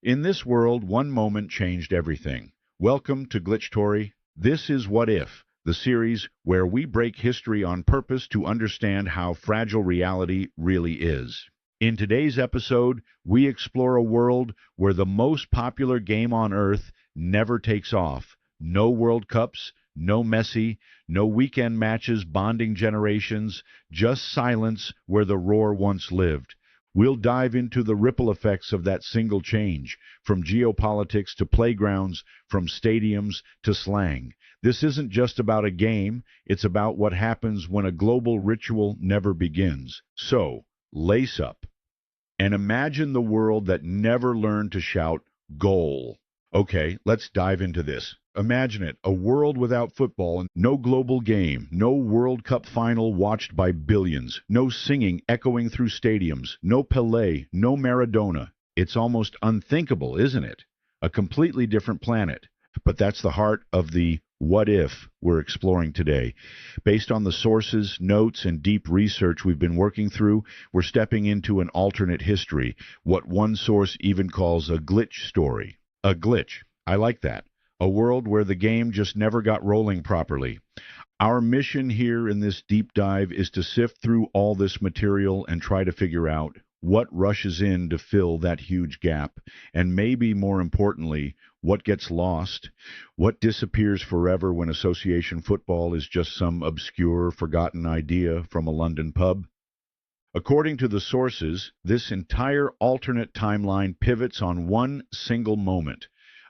In this world, one moment changed everything. Welcome to Glitchtory. This is What If, the series where we break history on purpose to understand how fragile reality really is. In today's episode, we explore a world where the most popular game on Earth never takes off. No World Cups, no Messi, no weekend matches bonding generations, just silence where the roar once lived. We'll dive into the ripple effects of that single change, from geopolitics to playgrounds, from stadiums to slang. This isn't just about a game, it's about what happens when a global ritual never begins. So, lace up and imagine the world that never learned to shout, "Goal." Okay, let's dive into this. Imagine it, a world without football, and no global game, no World Cup final watched by billions, no singing echoing through stadiums, no Pelé, no Maradona. It's almost unthinkable, isn't it? A completely different planet. But that's the heart of the what if we're exploring today. Based on the sources, notes, and deep research we've been working through, we're stepping into an alternate history, what one source even calls a glitch story. A glitch. I like that. A world where the game just never got rolling properly. Our mission here in this deep dive is to sift through all this material and try to figure out what rushes in to fill that huge gap, and maybe more importantly, what gets lost, what disappears forever when association football is just some obscure, forgotten idea from a London pub. According to the sources, this entire alternate timeline pivots on one single moment.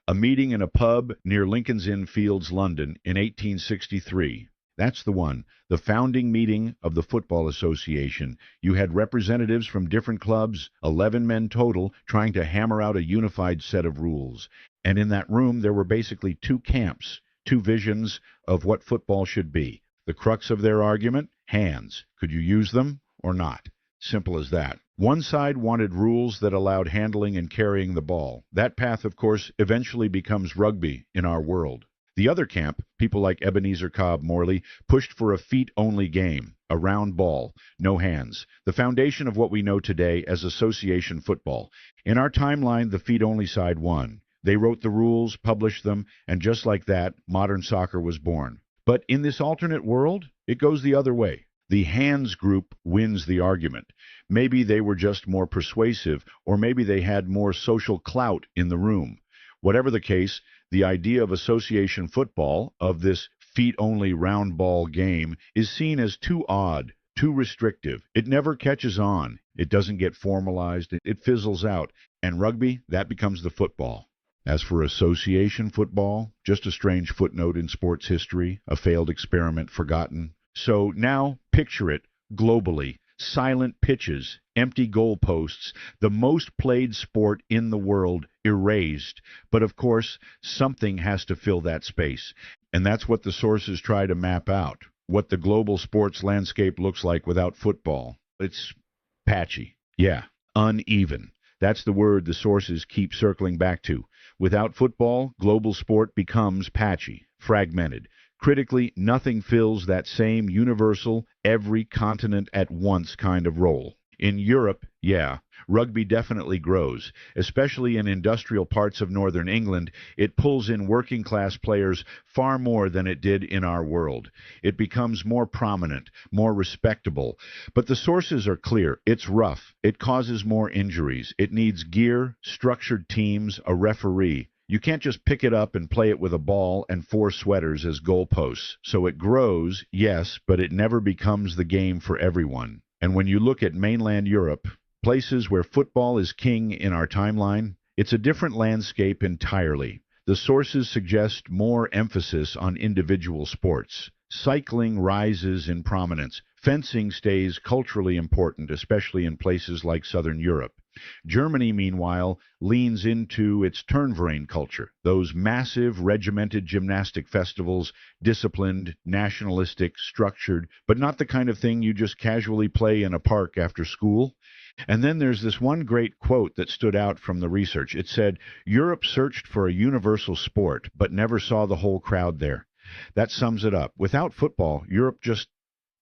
A meeting in a pub near Lincoln's Inn Fields, London, in 1863. That's the one, the founding meeting of the Football Association. You had representatives from different clubs, 11 men total, trying to hammer out a unified set of rules. And in that room, there were basically two camps, two visions of what football should be. The crux of their argument, hands. Could you use them or not? Simple as that. One side wanted rules that allowed handling and carrying the ball. That path, of course, eventually becomes rugby in our world. The other camp, people like Ebenezer Cobb Morley, pushed for a feet-only game, a round ball, no hands, the foundation of what we know today as association football. In our timeline, the feet-only side won. They wrote the rules, published them, and just like that, modern soccer was born. But in this alternate world, it goes the other way. The hands group wins the argument. Maybe they were just more persuasive, or maybe they had more social clout in the room. Whatever the case, the idea of association football, of this feet-only round ball game, is seen as too odd, too restrictive. It never catches on. It doesn't get formalized. It fizzles out. And rugby, that becomes the football. As for association football, just a strange footnote in sports history, a failed experiment forgotten. So now, picture it globally. Silent pitches, empty goalposts, the most played sport in the world erased. But of course, something has to fill that space. And that's what the sources try to map out, what the global sports landscape looks like without football. It's patchy. Yeah, uneven. That's the word the sources keep circling back to. Without football, global sport becomes patchy, fragmented. Critically, nothing fills that same universal, every continent at once kind of role. In Europe, yeah, rugby definitely grows. Especially in industrial parts of northern England, it pulls in working-class players far more than it did in our world. It becomes more prominent, more respectable. But the sources are clear. It's rough. It causes more injuries. It needs gear, structured teams, a referee. You can't just pick it up and play it with a ball and 4 sweaters as goalposts. So it grows, yes, but it never becomes the game for everyone. And when you look at mainland Europe, places where football is king in our timeline, it's a different landscape entirely. The sources suggest more emphasis on individual sports. Cycling rises in prominence. Fencing stays culturally important, especially in places like Southern Europe. Germany, meanwhile, leans into its Turnverein culture, those massive regimented gymnastic festivals, disciplined, nationalistic, structured, but not the kind of thing you just casually play in a park after school. And then there's this one great quote that stood out from the research. It said, "Europe searched for a universal sport, but never saw the whole crowd there." That sums it up. Without football, Europe just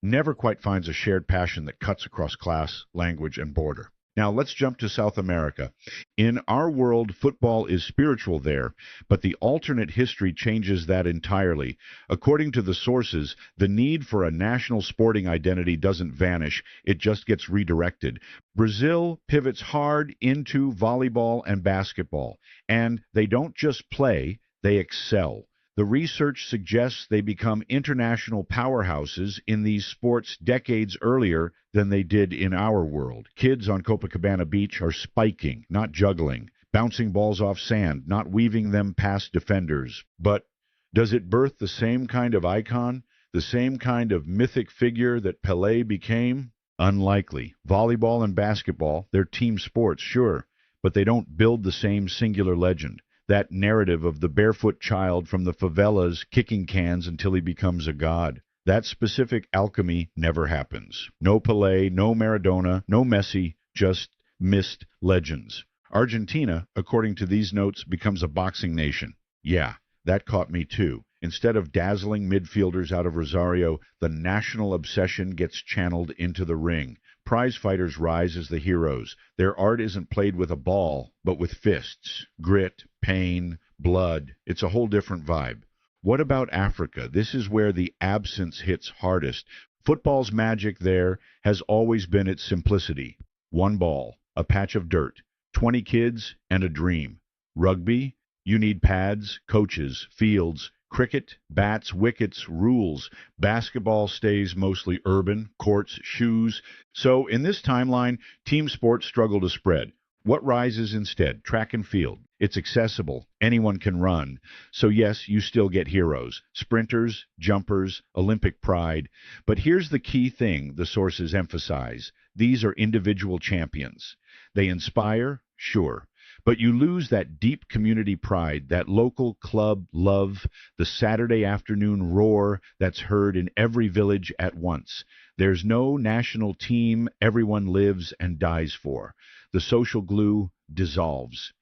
never quite finds a shared passion that cuts across class, language, and border. Now let's jump to South America. In our world, football is spiritual there, but the alternate history changes that entirely. According to the sources, the need for a national sporting identity doesn't vanish, it just gets redirected. Brazil pivots hard into volleyball and basketball, and they don't just play, they excel. The research suggests they become international powerhouses in these sports decades earlier than they did in our world. Kids on Copacabana Beach are spiking, not juggling, bouncing balls off sand, not weaving them past defenders. But does it birth the same kind of icon, the same kind of mythic figure that Pelé became? Unlikely. Volleyball and basketball, they're team sports, sure, but they don't build the same singular legend. That narrative of the barefoot child from the favelas kicking cans until he becomes a god. That specific alchemy never happens. No Pelé, no Maradona, no Messi, just missed legends. Argentina, according to these notes, becomes a boxing nation. Yeah, that caught me too. Instead of dazzling midfielders out of Rosario, the national obsession gets channeled into the ring. Prize fighters rise as the heroes. Their art isn't played with a ball, but with fists. Grit, pain, blood. It's a whole different vibe. What about Africa? This is where the absence hits hardest. Football's magic there has always been its simplicity. One ball, a patch of dirt, 20 kids, and a dream. Rugby? You need pads, coaches, fields. Cricket, bats, wickets, rules. Basketball stays mostly urban, courts, shoes. So in this timeline, team sports struggle to spread. What rises instead? Track and field. It's accessible. Anyone can run. So yes, you still get heroes. Sprinters, jumpers, Olympic pride. But here's the key thing the sources emphasize. These are individual champions. They inspire, sure. But you lose that deep community pride, that local club love, the Saturday afternoon roar that's heard in every village at once. There's no national team everyone lives and dies for. The social glue dissolves.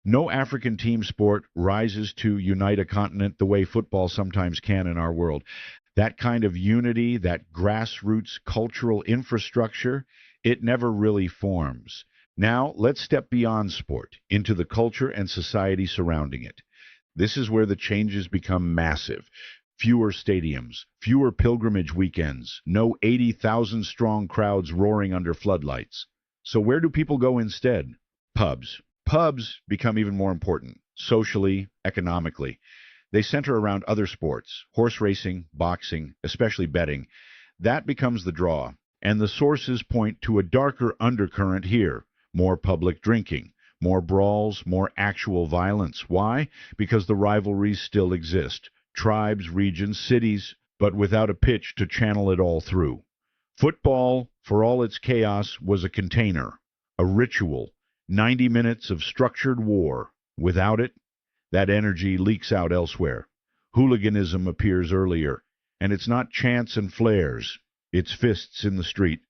No African team sport rises to unite a continent the way football sometimes can in our world. That kind of unity, that grassroots cultural infrastructure, it never really forms. Now, let's step beyond sport into the culture and society surrounding it. This is where the changes become massive. Fewer stadiums, fewer pilgrimage weekends, no 80,000 strong crowds roaring under floodlights. So where do people go instead? Pubs. Pubs become even more important, socially, economically. They center around other sports, horse racing, boxing, especially betting. That becomes the draw. And the sources point to a darker undercurrent here. More public drinking, more brawls, more actual violence. Why? Because the rivalries still exist. Tribes, regions, cities, but without a pitch to channel it all through. Football, for all its chaos, was a container, a ritual, 90 minutes of structured war. Without it, that energy leaks out elsewhere. Hooliganism appears earlier, and it's not chants and flares, it's fists in the street.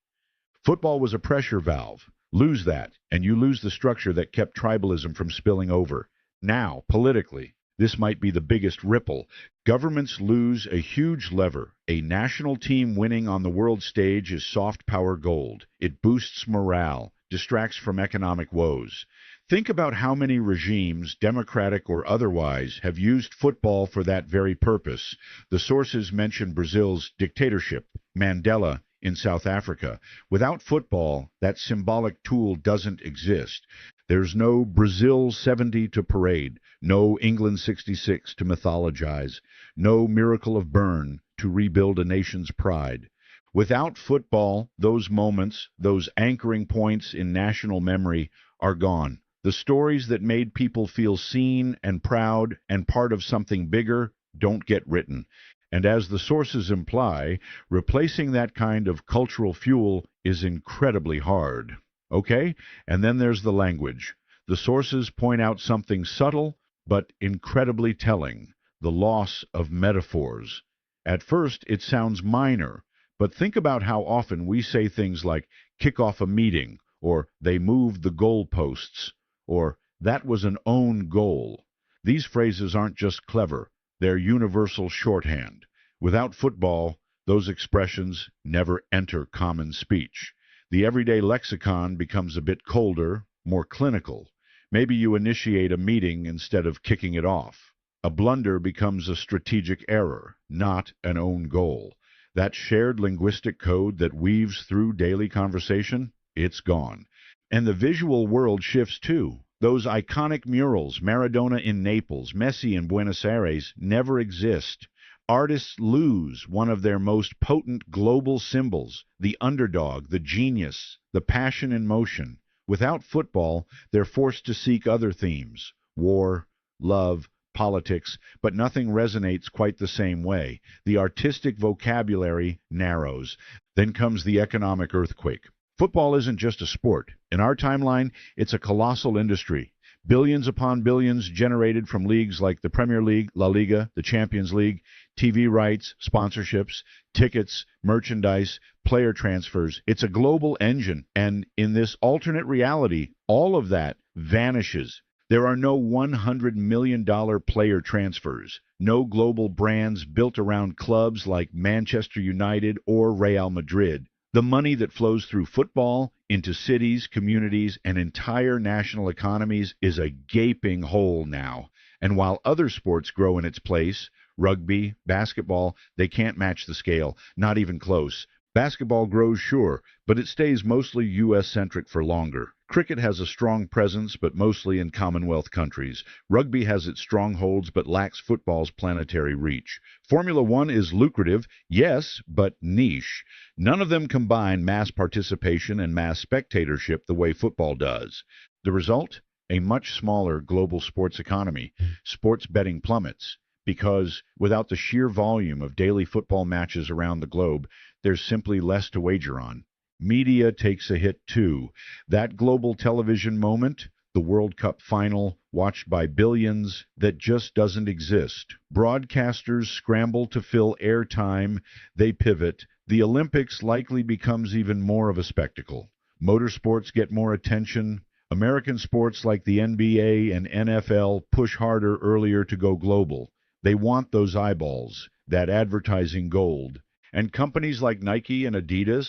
Football was a pressure valve. Lose that, and you lose the structure that kept tribalism from spilling over. Now, politically, this might be the biggest ripple. Governments lose a huge lever. A national team winning on the world stage is soft power gold. It boosts morale, distracts from economic woes. Think about how many regimes, democratic or otherwise, have used football for that very purpose. The sources mention Brazil's dictatorship, Mandela in South Africa. Without football, that symbolic tool doesn't exist. There's no Brazil 70 to parade, no England 66 to mythologize, no miracle of Bern to rebuild a nation's pride. Without football, those moments, those anchoring points in national memory, are gone. The stories that made people feel seen and proud and part of something bigger don't get written. And as the sources imply, replacing that kind of cultural fuel is incredibly hard. Okay? And then there's the language. The sources point out something subtle but incredibly telling, the loss of metaphors. At first, it sounds minor, but think about how often we say things like kick off a meeting, or they moved the goalposts, or that was an own goal. These phrases aren't just clever, they're universal shorthand. Without football, those expressions never enter common speech. The everyday lexicon becomes a bit colder, more clinical. Maybe you initiate a meeting instead of kicking it off. A blunder becomes a strategic error, not an own goal. That shared linguistic code that weaves through daily conversation, it's gone. And the visual world shifts too. Those iconic murals, Maradona in Naples, Messi in Buenos Aires, never exist. Artists lose one of their most potent global symbols, the underdog, the genius, the passion in motion. Without football, they're forced to seek other themes: war, love, politics, but nothing resonates quite the same way. The artistic vocabulary narrows. Then comes the economic earthquake. Football isn't just a sport. In our timeline, it's a colossal industry. Billions upon billions generated from leagues like the Premier League, La Liga, the Champions League, TV rights, sponsorships, tickets, merchandise, player transfers. It's a global engine, and in this alternate reality, all of that vanishes. There are no $100 million player transfers, no global brands built around clubs like Manchester United or Real Madrid. The money that flows through football into cities, communities, and entire national economies is a gaping hole now. And while other sports grow in its place, rugby, basketball, they can't match the scale, not even close. Basketball grows, sure, but it stays mostly U.S.-centric for longer. Cricket has a strong presence, but mostly in Commonwealth countries. Rugby has its strongholds, but lacks football's planetary reach. Formula One is lucrative, yes, but niche. None of them combine mass participation and mass spectatorship the way football does. The result? A much smaller global sports economy. Sports betting plummets, because without the sheer volume of daily football matches around the globe, there's simply less to wager on. Media takes a hit too. That global television moment, the World Cup final, watched by billions, that just doesn't exist. Broadcasters scramble to fill airtime, they pivot. The Olympics likely becomes even more of a spectacle. Motorsports get more attention. American sports like the NBA and NFL push harder earlier to go global. They want those eyeballs, that advertising gold. And companies like Nike and Adidas,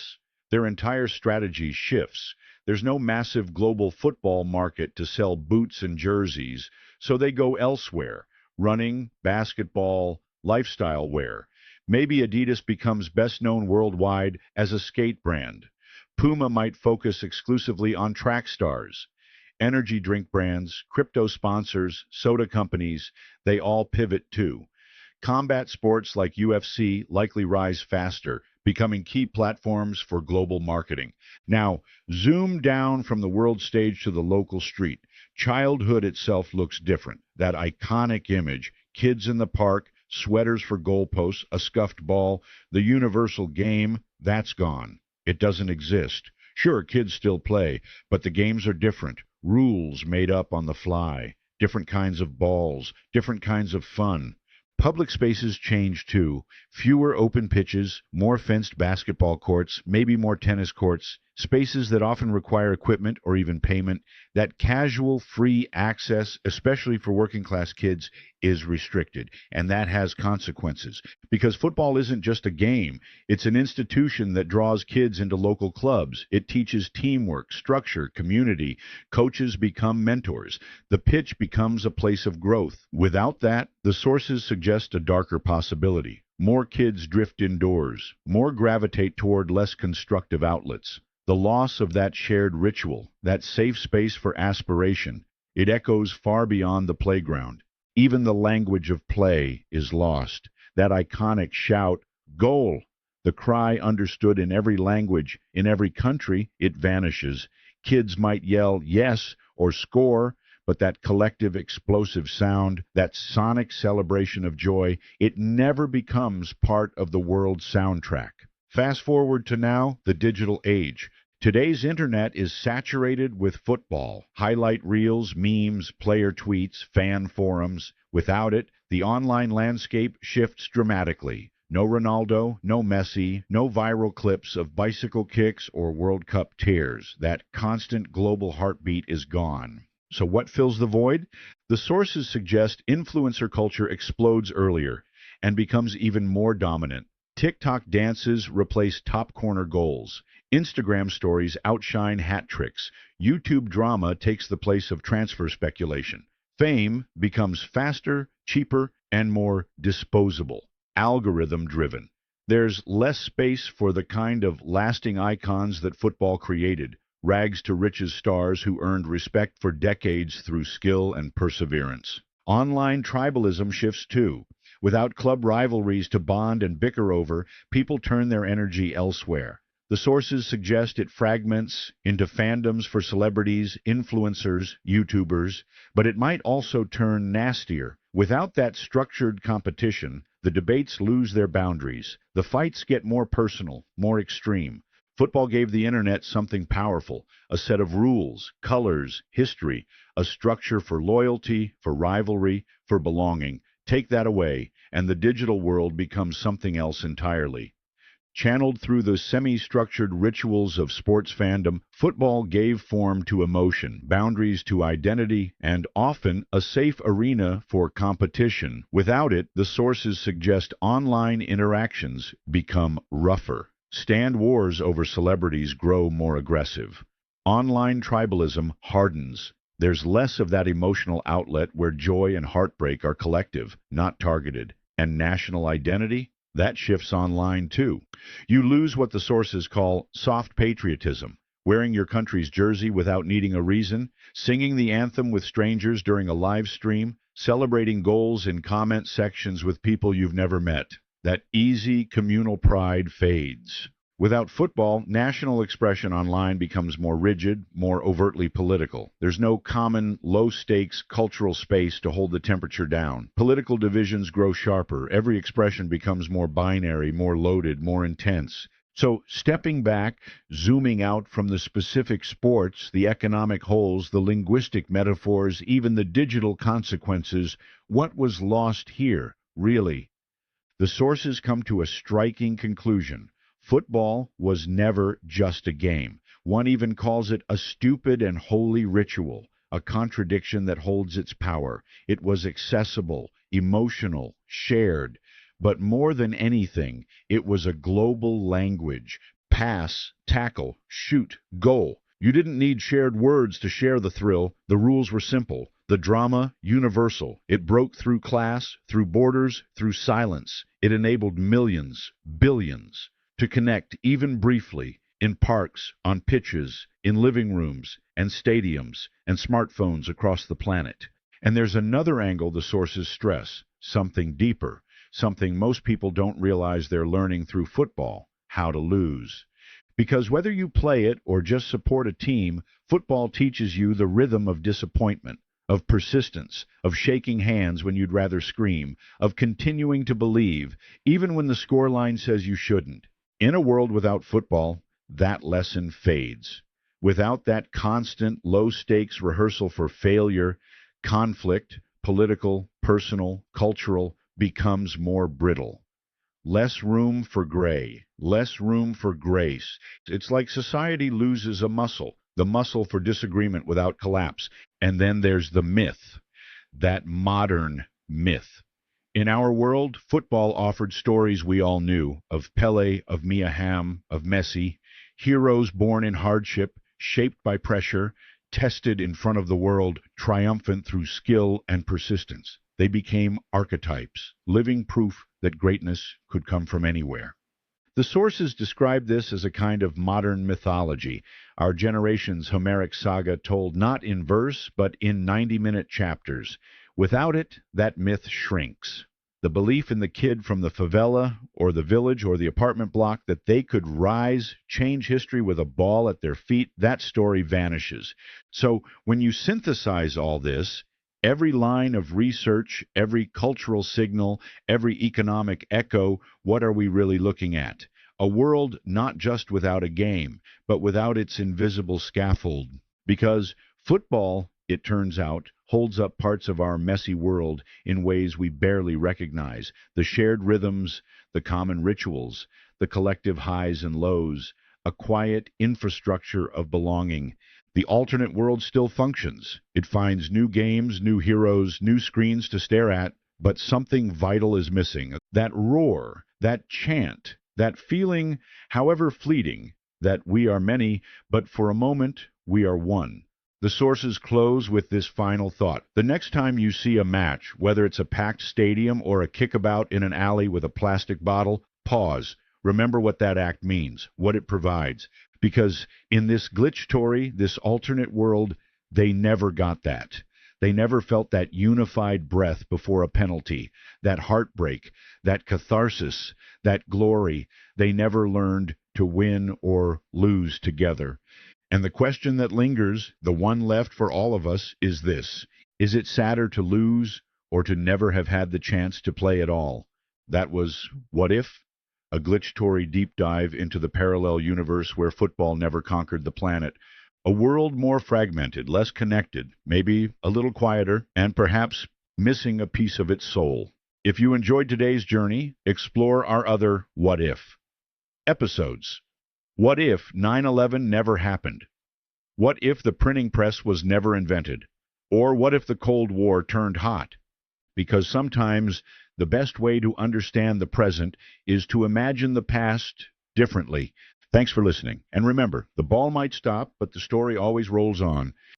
their entire strategy shifts. There's no massive global football market to sell boots and jerseys, so they go elsewhere. Running, basketball, lifestyle wear. Maybe Adidas becomes best known worldwide as a skate brand. Puma might focus exclusively on track stars. Energy drink brands, crypto sponsors, soda companies, they all pivot too. Combat sports like UFC likely rise faster, becoming key platforms for global marketing. Now, zoom down from the world stage to the local street. Childhood itself looks different. That iconic image, kids in the park, sweaters for goalposts, a scuffed ball, the universal game, that's gone. It doesn't exist. Sure, kids still play, but the games are different. Rules made up on the fly. Different kinds of balls, different kinds of fun. Public spaces change too. Fewer open pitches, more fenced basketball courts, maybe more tennis courts, spaces that often require equipment or even payment. That casual, free access, especially for working class kids, is restricted, and that has consequences. Because football isn't just a game, it's an institution that draws kids into local clubs. It teaches teamwork, structure, community. Coaches become mentors. The pitch becomes a place of growth. Without that, the sources suggest a darker possibility. More kids drift indoors. More gravitate toward less constructive outlets. The loss of that shared ritual, that safe space for aspiration, it echoes far beyond the playground. Even the language of play is lost. That iconic shout, "Goal!" The cry understood in every language, in every country, it vanishes. Kids might yell "yes" or "score," but that collective explosive sound, that sonic celebration of joy, it never becomes part of the world's soundtrack. Fast forward to now, the digital age. Today's internet is saturated with football. Highlight reels, memes, player tweets, fan forums. Without it, the online landscape shifts dramatically. No Ronaldo, no Messi, no viral clips of bicycle kicks or World Cup tears. That constant global heartbeat is gone. So what fills the void? The sources suggest influencer culture explodes earlier and becomes even more dominant. TikTok dances replace top corner goals. Instagram stories outshine hat tricks. YouTube drama takes the place of transfer speculation. Fame becomes faster, cheaper, and more disposable, algorithm-driven. There's less space for the kind of lasting icons that football created, rags to riches stars who earned respect for decades through skill and perseverance. Online tribalism shifts too. Without club rivalries to bond and bicker over, people turn their energy elsewhere. The sources suggest it fragments into fandoms for celebrities, influencers, YouTubers, but it might also turn nastier. Without that structured competition, the debates lose their boundaries. The fights get more personal, more extreme. Football gave the internet something powerful, a set of rules, colors, history, a structure for loyalty, for rivalry, for belonging. Take that away, and the digital world becomes something else entirely. Channeled through the semi-structured rituals of sports fandom, football gave form to emotion, boundaries to identity, and often a safe arena for competition. Without it, the sources suggest online interactions become rougher. Stand wars over celebrities grow more aggressive. Online tribalism hardens. There's less of that emotional outlet where joy and heartbreak are collective, not targeted. And national identity? That shifts online too. You lose what the sources call soft patriotism, wearing your country's jersey without needing a reason, singing the anthem with strangers during a live stream, celebrating goals in comment sections with people you've never met. That easy communal pride fades. Without football, national expression online becomes more rigid, more overtly political. There's no common, low-stakes cultural space to hold the temperature down. Political divisions grow sharper. Every expression becomes more binary, more loaded, more intense. So, stepping back, zooming out from the specific sports, the economic holes, the linguistic metaphors, even the digital consequences, what was lost here, really? The sources come to a striking conclusion. Football was never just a game. One even calls it a stupid and holy ritual, a contradiction that holds its power. It was accessible, emotional, shared. But more than anything, it was a global language. Pass, tackle, shoot, goal. You didn't need shared words to share the thrill. The rules were simple. The drama, universal. It broke through class, through borders, through silence. It enabled millions, billions, to connect, even briefly, in parks, on pitches, in living rooms, and stadiums, and smartphones across the planet. And there's another angle the sources stress, something deeper, something most people don't realize they're learning through football: how to lose. Because whether you play it or just support a team, football teaches you the rhythm of disappointment, of persistence, of shaking hands when you'd rather scream, of continuing to believe, even when the scoreline says you shouldn't. In a world without football, that lesson fades. Without that constant, low-stakes rehearsal for failure, conflict, political, personal, cultural, becomes more brittle. Less room for gray, less room for grace. It's like society loses a muscle, the muscle for disagreement without collapse. And then there's the myth, that modern myth. In our world, football offered stories we all knew, of Pele, of Mia Hamm, of Messi, heroes born in hardship, shaped by pressure, tested in front of the world, triumphant through skill and persistence. They became archetypes, living proof that greatness could come from anywhere. The sources describe this as a kind of modern mythology, our generation's Homeric saga told not in verse, but in 90-minute chapters. Without it, that myth shrinks. The belief in the kid from the favela or the village or the apartment block that they could rise, change history with a ball at their feet, that story vanishes. So when you synthesize all this, every line of research, every cultural signal, every economic echo, what are we really looking at? A world not just without a game, but without its invisible scaffold. Because football, it turns out, holds up parts of our messy world in ways we barely recognize. The shared rhythms, the common rituals, the collective highs and lows, a quiet infrastructure of belonging. The alternate world still functions. It finds new games, new heroes, new screens to stare at, but something vital is missing. That roar, that chant, that feeling, however fleeting, that we are many, but for a moment we are one. The sources close with this final thought. The next time you see a match, whether it's a packed stadium or a kickabout in an alley with a plastic bottle, pause. Remember what that act means, what it provides. Because in this glitch-tory, this alternate world, they never got that. They never felt that unified breath before a penalty, that heartbreak, that catharsis, that glory. They never learned to win or lose together. And the question that lingers, the one left for all of us, is this. Is it sadder to lose or to never have had the chance to play at all? That was What If? A glitch-tory deep dive into the parallel universe where football never conquered the planet. A world more fragmented, less connected, maybe a little quieter, and perhaps missing a piece of its soul. If you enjoyed today's journey, explore our other What If episodes. What if 9/11 never happened? What if the printing press was never invented? Or what if the Cold War turned hot? Because sometimes the best way to understand the present is to imagine the past differently. Thanks for listening. And remember, the ball might stop, but the story always rolls on.